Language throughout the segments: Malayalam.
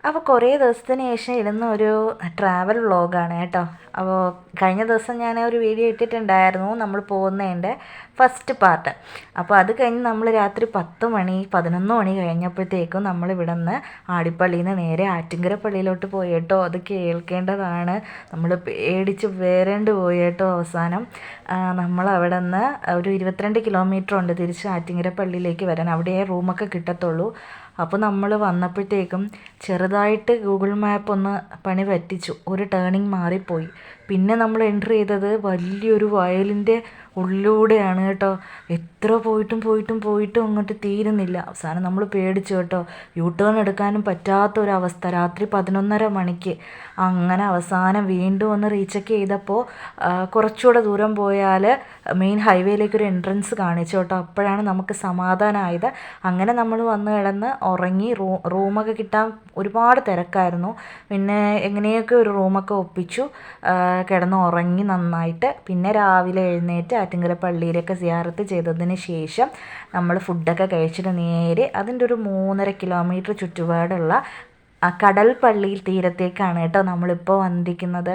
അപ്പോൾ കുറേ ദിവസത്തിന് ശേഷം ഇടുന്ന ഒരു ട്രാവൽ വ്ളോഗാണ് കേട്ടോ. അപ്പോൾ കഴിഞ്ഞ ദിവസം ഞാൻ ഒരു വീഡിയോ ഇട്ടിട്ടുണ്ടായിരുന്നു നമ്മൾ പോകുന്നതിൻ്റെ ഫസ്റ്റ് പാർട്ട്. അപ്പോൾ അത് കഴിഞ്ഞ് നമ്മൾ രാത്രി 11 മണി കഴിഞ്ഞപ്പോഴത്തേക്കും നമ്മൾ ഇവിടെ നിന്ന് ആടിപ്പള്ളിയിൽ നിന്ന് നേരെ ആറ്റിങ്കര പള്ളിയിലോട്ട് പോയി കേട്ടോ. അത് കേൾക്കേണ്ടതാണ്, നമ്മൾ പേടിച്ച് വേറേണ്ട് പോയി കേട്ടോ. അവസാനം നമ്മൾ അവിടെ നിന്ന് ഒരു 22 കിലോമീറ്റർ ഉണ്ട് തിരിച്ച് ആറ്റിങ്കര പള്ളിയിലേക്ക് വരാൻ. അവിടെ റൂമൊക്കെ കിട്ടത്തുള്ളൂ. അപ്പോൾ നമ്മൾ വന്നപ്പോഴത്തേക്കും ചെറുതായിട്ട് ഗൂഗിൾ മാപ്പ് ഒന്ന് പണി പറ്റിച്ചു, ഒരു ടേണിങ് മാറിപ്പോയി. പിന്നെ നമ്മൾ എൻ്റർ ചെയ്തത് വലിയൊരു വയലിൻ്റെ ഉള്ളിലൂടെയാണ് കേട്ടോ. എത്ര പോയിട്ടും അങ്ങോട്ട് തീരുന്നില്ല. അവസാനം നമ്മൾ പേടിച്ചു കേട്ടോ. യൂ ടേൺ എടുക്കാനും പറ്റാത്തൊരവസ്ഥ. രാത്രി 11:30 മണിക്ക് അങ്ങനെ അവസാനം വീണ്ടും ഒന്ന് റീചെക്ക് ചെയ്തപ്പോൾ കുറച്ചുകൂടെ ദൂരം പോയാൽ മെയിൻ ഹൈവേയിലേക്കൊരു എൻട്രൻസ് കാണിച്ചു കേട്ടോ. അപ്പോഴാണ് നമുക്ക് സമാധാനമായത്. അങ്ങനെ നമ്മൾ വന്ന് കിടന്ന് ഉറങ്ങി. റൂമൊക്കെ കിട്ടാൻ ഒരുപാട് തിരക്കായിരുന്നു. പിന്നെ എങ്ങനെയൊക്കെ ഒരു റൂമൊക്കെ ഒപ്പിച്ചു, കിടന്ന് ഉറങ്ങി നന്നായിട്ട്. പിന്നെ രാവിലെ എഴുന്നേറ്റ് ആറ്റിങ്കര പള്ളിയിലൊക്കെ സിയാറത്ത് ചെയ്തതിന് ശേഷം നമ്മൾ ഫുഡൊക്കെ കഴിച്ചിട്ട് നേരെ അതിൻ്റെ ഒരു 3.5 കിലോമീറ്റർ ചുറ്റുപാടുള്ള കടൽ പള്ളിയിൽ തീരത്തേക്കാണ് കേട്ടോ നമ്മളിപ്പോൾ വന്നിരിക്കുന്നത്.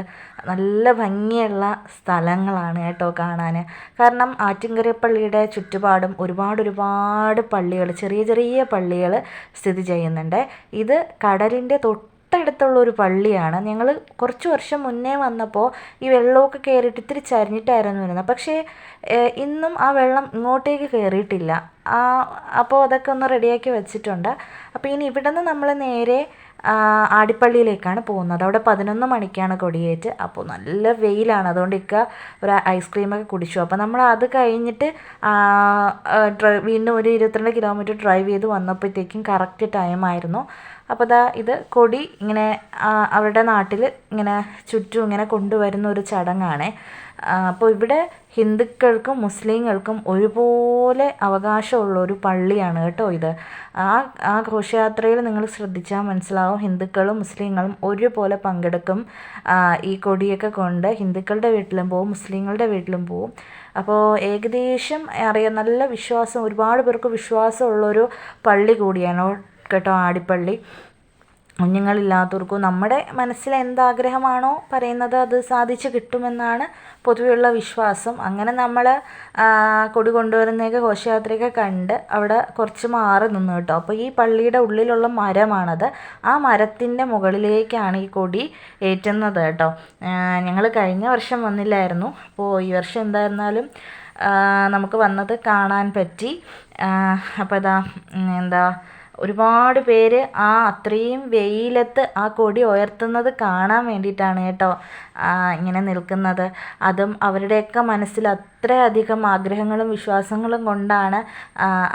നല്ല ഭംഗിയുള്ള സ്ഥലങ്ങളാണ് കേട്ടോ കാണാൻ. കാരണം ആറ്റിങ്കര പള്ളിയുടെ ചുറ്റുപാടും ഒരുപാട് പള്ളികൾ, ചെറിയ പള്ളികൾ സ്ഥിതി ചെയ്യുന്നുണ്ട്. ഇത് കടലിൻ്റെ തൊട്ടടുത്തുള്ളൊരു പള്ളിയാണ്. ഞങ്ങൾ കുറച്ച് വർഷം മുന്നേ വന്നപ്പോൾ ഈ വെള്ളമൊക്കെ കയറിയിട്ട് ഇത്തിരി ചരിഞ്ഞിട്ടായിരുന്നു വരുന്നത്. പക്ഷേ ഇന്നും ആ വെള്ളം ഇങ്ങോട്ടേക്ക് കയറിയിട്ടില്ല. അപ്പോൾ അതൊക്കെ ഒന്ന് റെഡിയാക്കി വെച്ചിട്ടുണ്ട്. അപ്പോൾ ഇനി ഇവിടെ നിന്ന് നമ്മൾ നേരെ ആടിപ്പള്ളിയിലേക്കാണ് പോകുന്നത്. അവിടെ 11 മണിക്കാണ് കൊടിയേറ്റ്. അപ്പോൾ നല്ല വെയിലാണ്, അതുകൊണ്ട് ഒരു ഐസ്ക്രീമൊക്കെ കുടിച്ചു. അപ്പോൾ നമ്മൾ അത് കഴിഞ്ഞിട്ട് വീണ്ടും ഒരു 22 കിലോമീറ്റർ ഡ്രൈവ് ചെയ്ത് വന്നപ്പോഴത്തേക്കും കറക്റ്റ് ടൈമായിരുന്നു. അപ്പോൾ ഇത് കൊടി ഇങ്ങനെ അവരുടെ നാട്ടിൽ ഇങ്ങനെ ചുറ്റും ഇങ്ങനെ കൊണ്ടുവരുന്ന ഒരു ചടങ്ങാണ്. അപ്പോൾ ഇവിടെ ഹിന്ദുക്കൾക്കും മുസ്ലിങ്ങൾക്കും ഒരുപോലെ അവകാശമുള്ളൊരു പള്ളിയാണ് കേട്ടോ ഇത്. ആ ഘോഷയാത്രയിൽ നിങ്ങൾ ശ്രദ്ധിച്ചാൽ മനസ്സിലാവും, ഹിന്ദുക്കളും മുസ്ലിങ്ങളും ഒരുപോലെ പങ്കെടുക്കും. ഈ കൊടിയൊക്കെ കൊണ്ട് ഹിന്ദുക്കളുടെ വീട്ടിലും പോവും, മുസ്ലിങ്ങളുടെ വീട്ടിലും പോവും. അപ്പോൾ ഏകദേശം അറിയാം, നല്ല വിശ്വാസം, ഒരുപാട് പേർക്ക് വിശ്വാസമുള്ളൊരു പള്ളി കൂടിയാണ് കേട്ടോ ആടിപ്പള്ളി. കുഞ്ഞുങ്ങളില്ലാത്തവർക്കും നമ്മുടെ മനസ്സിൽ എന്താഗ്രഹമാണോ പറയുന്നത് അത് സാധിച്ചു കിട്ടുമെന്നാണ് പൊതുവെയുള്ള വിശ്വാസം. അങ്ങനെ നമ്മൾ കൊടി കൊണ്ടുവരുന്നതൊക്കെ ഘോഷയാത്രയൊക്കെ കണ്ട് അവിടെ കുറച്ച് മാറി നിന്നു കേട്ടോ. അപ്പോൾ ഈ പള്ളിയുടെ ഉള്ളിലുള്ള മരമാണത്. ആ മരത്തിൻ്റെ മുകളിലേക്കാണ് ഈ കൊടി ഏറ്റുന്നത് കേട്ടോ. ഞങ്ങൾ കഴിഞ്ഞ വർഷം വന്നില്ലായിരുന്നു. അപ്പോൾ ഈ വർഷം എന്തായിരുന്നാലും നമുക്ക് വന്നത് കാണാൻ പറ്റി. അപ്പോൾ ഒരുപാട് പേര് അത്രയും വെയിലത്ത് ആ കൊടി ഉയർത്തുന്നത് കാണാൻ വേണ്ടിയിട്ടാണ് കേട്ടോ ഇങ്ങനെ നിൽക്കുന്നത്. അതും അവരുടെയൊക്കെ മനസ്സിൽ അത്രയധികം ആഗ്രഹങ്ങളും വിശ്വാസങ്ങളും കൊണ്ടാണ്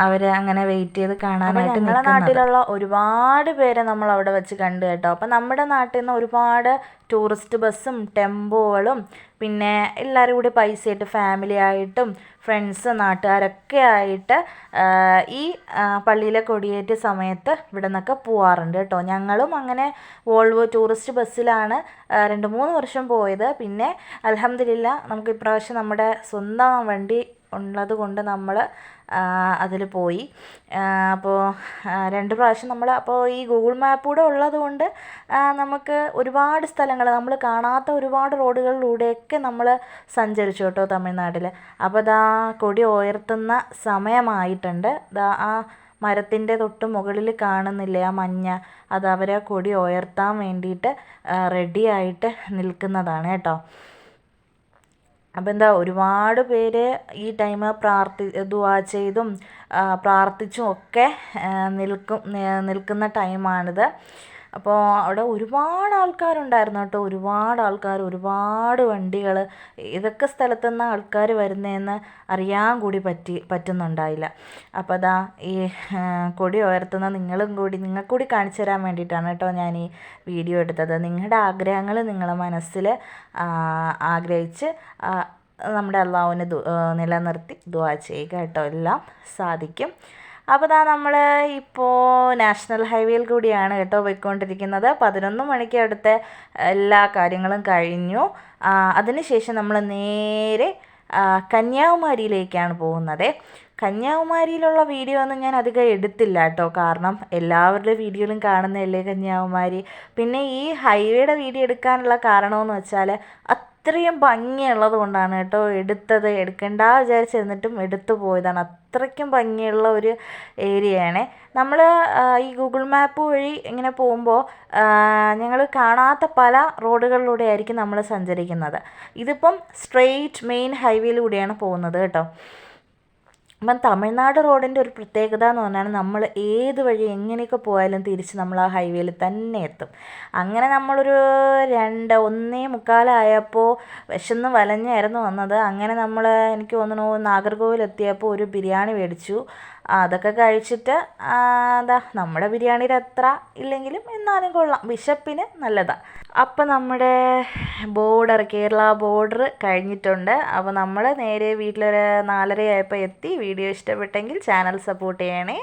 അവർ അങ്ങനെ വെയിറ്റ് ചെയ്ത് കാണാനായിട്ട് നിൽക്കുന്നത്. ഞങ്ങളുടെ നാട്ടിലുള്ള ഒരുപാട് പേരെ നമ്മൾ അവിടെ വെച്ച് കണ്ടു കേട്ടോ. അപ്പം നമ്മുടെ നാട്ടിൽ നിന്ന് ഒരുപാട് ടൂറിസ്റ്റ് ബസ്സും ടെമ്പോകളും പിന്നെ എല്ലാവരും കൂടി പൈസയായിട്ട് ഫാമിലി ആയിട്ടും ഫ്രണ്ട്സ് നാട്ടുകാരൊക്കെ ആയിട്ട് ഈ പള്ളിയിലെ കൊടിയേറ്റ സമയത്ത് ഇവിടെ നിന്നൊക്കെ പോവാറുണ്ട് കേട്ടോ. ഞങ്ങളും അങ്ങനെ വോൾവോ ടൂറിസ്റ്റ് ബസ്സിലാണ് 2-3 വർഷം പോയത്. പിന്നെ അൽഹംദുലില്ലാ നമുക്ക് ഇപ്രാവശ്യം നമ്മുടെ സ്വന്തം വണ്ടി ഉള്ളത് കൊണ്ട് നമ്മൾ അതിൽ പോയി. അപ്പോൾ 2 പ്രാവശ്യം നമ്മൾ, അപ്പോൾ ഈ ഗൂഗിൾ മാപ്പ് കൂടെ ഉള്ളത് കൊണ്ട് നമുക്ക് ഒരുപാട് സ്ഥലങ്ങൾ, നമ്മൾ കാണാത്ത ഒരുപാട് റോഡുകളിലൂടെയൊക്കെ നമ്മൾ സഞ്ചരിച്ചു കേട്ടോ തമിഴ്നാട്ടിൽ. അപ്പോൾ കൊടി ഉയർത്തുന്ന സമയമായിട്ടുണ്ട്. ആ മരത്തിൻ്റെ തൊട്ട് മുകളിൽ കാണുന്നില്ലേ ആ മഞ്ഞ, അത് അവരെ കൊടി ഉയർത്താൻ വേണ്ടിയിട്ട് റെഡിയായിട്ട് നിൽക്കുന്നതാണ് കേട്ടോ. അപ്പോൾ ഒരുപാട് പേര് ഈ ടൈം ദുആ ചെയ്തും പ്രാർത്ഥിച്ചും ഒക്കെ നിൽക്കുന്ന ടൈമാണിത്. അപ്പോൾ അവിടെ ഒരുപാട് ആൾക്കാരുണ്ടായിരുന്നു കേട്ടോ. ഒരുപാട് വണ്ടികൾ, ഏതൊക്കെ സ്ഥലത്തു നിന്ന് ആൾക്കാർ വരുന്നതെന്ന് അറിയാൻ കൂടി പറ്റുന്നുണ്ടായില്ല. അപ്പോൾ ഈ കൊടി ഉയർത്തുന്ന നിങ്ങൾക്ക് കൂടി കാണിച്ചു തരാൻ വേണ്ടിയിട്ടാണ് കേട്ടോ ഞാൻ ഈ വീഡിയോ എടുത്തത്. നിങ്ങളുടെ ആഗ്രഹങ്ങൾ നിങ്ങളുടെ മനസ്സിൽ ആഗ്രഹിച്ച് നമ്മുടെ അള്ളാഹുവിനെ നിലനിർത്തി ദുആ ചെയ്യുക കേട്ടോ, എല്ലാം സാധിക്കും. അപ്പോൾ നമ്മൾ ഇപ്പോൾ നാഷണൽ ഹൈവേയിൽ കൂടിയാണ് കേട്ടോ പോയിക്കൊണ്ടിരിക്കുന്നത്. 11 മണിക്ക് അടുത്ത എല്ലാ കാര്യങ്ങളും കഴിഞ്ഞു. അതിനുശേഷം നമ്മൾ നേരെ കന്യാകുമാരിയിലേക്കാണ് പോകുന്നത്. കന്യാകുമാരിയിലുള്ള വീഡിയോ ഒന്നും ഞാൻ അധികം എടുത്തില്ല കേട്ടോ, കാരണം എല്ലാവരുടെ വീഡിയോയിലും കാണുന്നതല്ലേ കന്യാകുമാരി. പിന്നെ ഈ ഹൈവേയുടെ വീഡിയോ എടുക്കാനുള്ള കാരണമെന്ന് വെച്ചാൽ അത്രയും ഭംഗിയുള്ളത് കൊണ്ടാണ് കേട്ടോ എടുത്തത്. എടുക്കണ്ട വിചാരിച്ചിരുന്നിട്ടും എടുത്തു പോയതാണ്. അത്രയ്ക്കും ഭംഗിയുള്ള ഒരു ഏരിയയാണ്. നമ്മൾ ഈ ഗൂഗിൾ മാപ്പ് വഴി ഇങ്ങനെ പോകുമ്പോൾ ഞങ്ങൾ കാണാത്ത പല റോഡുകളിലൂടെ ആയിരിക്കും നമ്മൾ സഞ്ചരിക്കുന്നത്. ഇതിപ്പം സ്ട്രെയിറ്റ് മെയിൻ ഹൈവേയിലൂടെയാണ് പോകുന്നത് കേട്ടോ. അപ്പം തമിഴ്നാട് റോഡിൻ്റെ ഒരു പ്രത്യേകത എന്ന് പറഞ്ഞാൽ നമ്മൾ ഏത് വഴി എങ്ങനെയൊക്കെ പോയാലും തിരിച്ച് നമ്മൾ ആ ഹൈവേയിൽ തന്നെ എത്തും. അങ്ങനെ നമ്മളൊരു 1:45 വിശന്ന് വലഞ്ഞായിരുന്നു വന്നത്. അങ്ങനെ നമ്മൾ എനിക്ക് തോന്നുന്നു നാഗർകോവിലെത്തിയപ്പോൾ ഒരു ബിരിയാണി മേടിച്ചു. അതൊക്കെ കഴിച്ചിട്ട് നമ്മുടെ ബിരിയാണിയുടെ അത്ര ഇല്ലെങ്കിലും എന്നാലും കൊള്ളാം, വിശപ്പിന് നല്ലതാണ്. അപ്പം നമ്മുടെ കേരള ബോർഡർ കഴിഞ്ഞിട്ടുണ്ട്. അപ്പോൾ നമ്മൾ നേരെ വീട്ടിലൊരു 4:30 ആയപ്പോൾ എത്തി. വീഡിയോ ഇഷ്ടപ്പെട്ടെങ്കിൽ ചാനൽ സപ്പോർട്ട് ചെയ്യണേ.